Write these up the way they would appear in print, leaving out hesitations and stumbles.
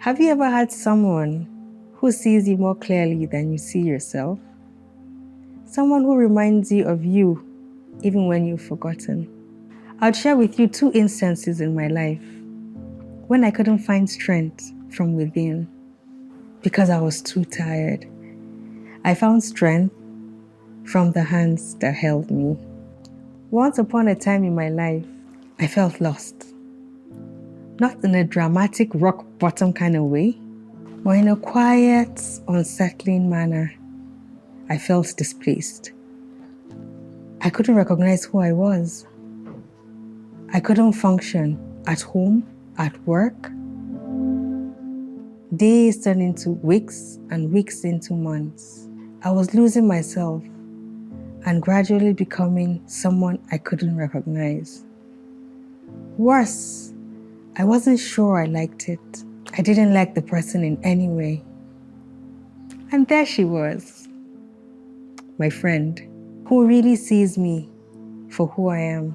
Have you ever had someone who sees you more clearly than you see yourself? Someone who reminds you of you even when you've forgotten. I'll share with you 2 instances in my life when I couldn't find strength from within because I was too tired. I found strength from the hands that held me. Once upon a time in my life, I felt lost. Not in a dramatic rock bottom kind of way, but in a quiet, unsettling manner. I felt displaced. I couldn't recognize who I was. I couldn't function at home, at work. Days turned into weeks and weeks into months. I was losing myself and gradually becoming someone I couldn't recognize. Worse, I wasn't sure I liked it. I didn't like the person in any way. And there she was, my friend, who really sees me for who I am.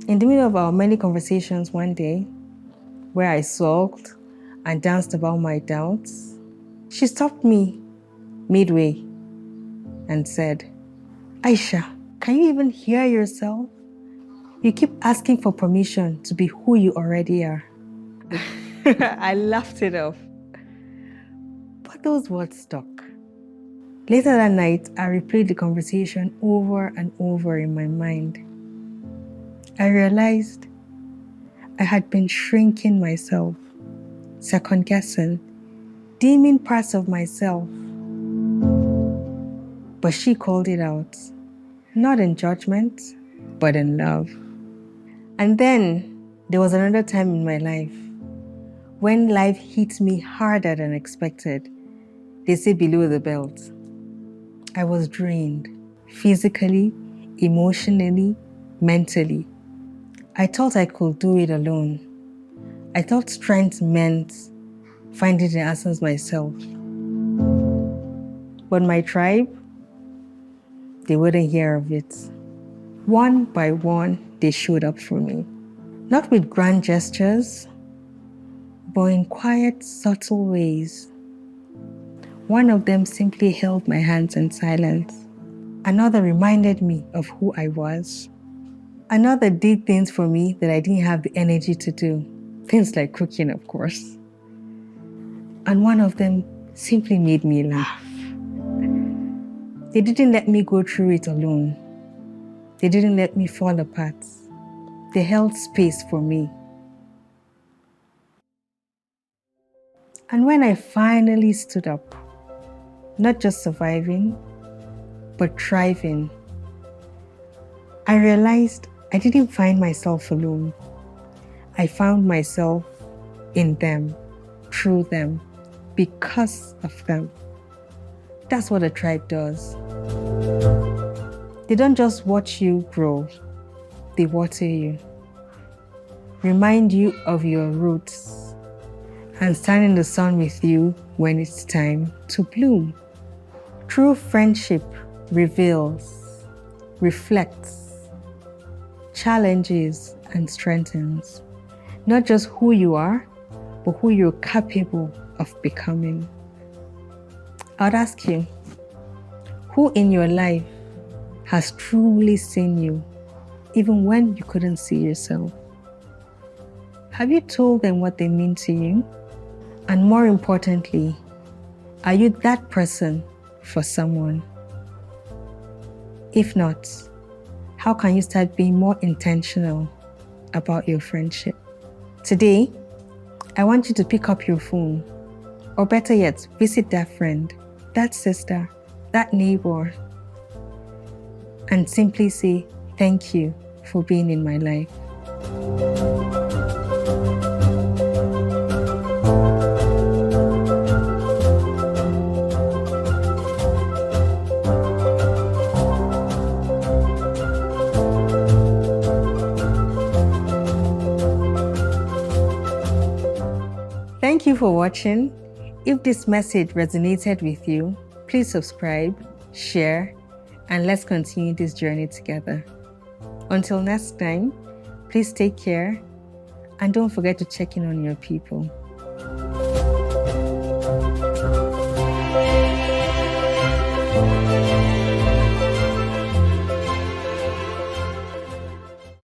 In the middle of our many conversations one day, where I sulked and danced about my doubts, she stopped me midway and said, "Aisha, can you even hear yourself? You keep asking for permission to be who you already are." I laughed it off. But those words stuck. Later that night, I replayed the conversation over and over in my mind. I realized I had been shrinking myself, second-guessing, dimming parts of myself. But she called it out, not in judgment, but in love. And then there was another time in my life when life hit me harder than expected. They say below the belt. I was drained, physically, emotionally, mentally. I thought I could do it alone. I thought strength meant finding the answers myself. But my tribe, they wouldn't hear of it. One by one, they showed up for me. Not with grand gestures, but in quiet, subtle ways. One of them simply held my hands in silence. Another reminded me of who I was. Another did things for me that I didn't have the energy to do. Things like cooking, of course. And one of them simply made me laugh. They didn't let me go through it alone. They didn't let me fall apart. They held space for me. And when I finally stood up, not just surviving, but thriving, I realized I didn't find myself alone. I found myself in them, through them, because of them. That's what a tribe does. They don't just watch you grow, they water you, remind you of your roots, and stand in the sun with you when it's time to bloom. True friendship reveals, reflects, challenges, and strengthens not just who you are, but who you're capable of becoming. I'd ask you, who in your life has truly seen you, even when you couldn't see yourself? Have you told them what they mean to you? And more importantly, are you that person for someone? If not, how can you start being more intentional about your friendship? Today, I want you to pick up your phone, or better yet, visit that friend, that sister, that neighbor, and simply say, "Thank you for being in my life." Thank you for watching. If this message resonated with you, please subscribe, share, and let's continue this journey together. Until next time, please take care and don't forget to check in on your people.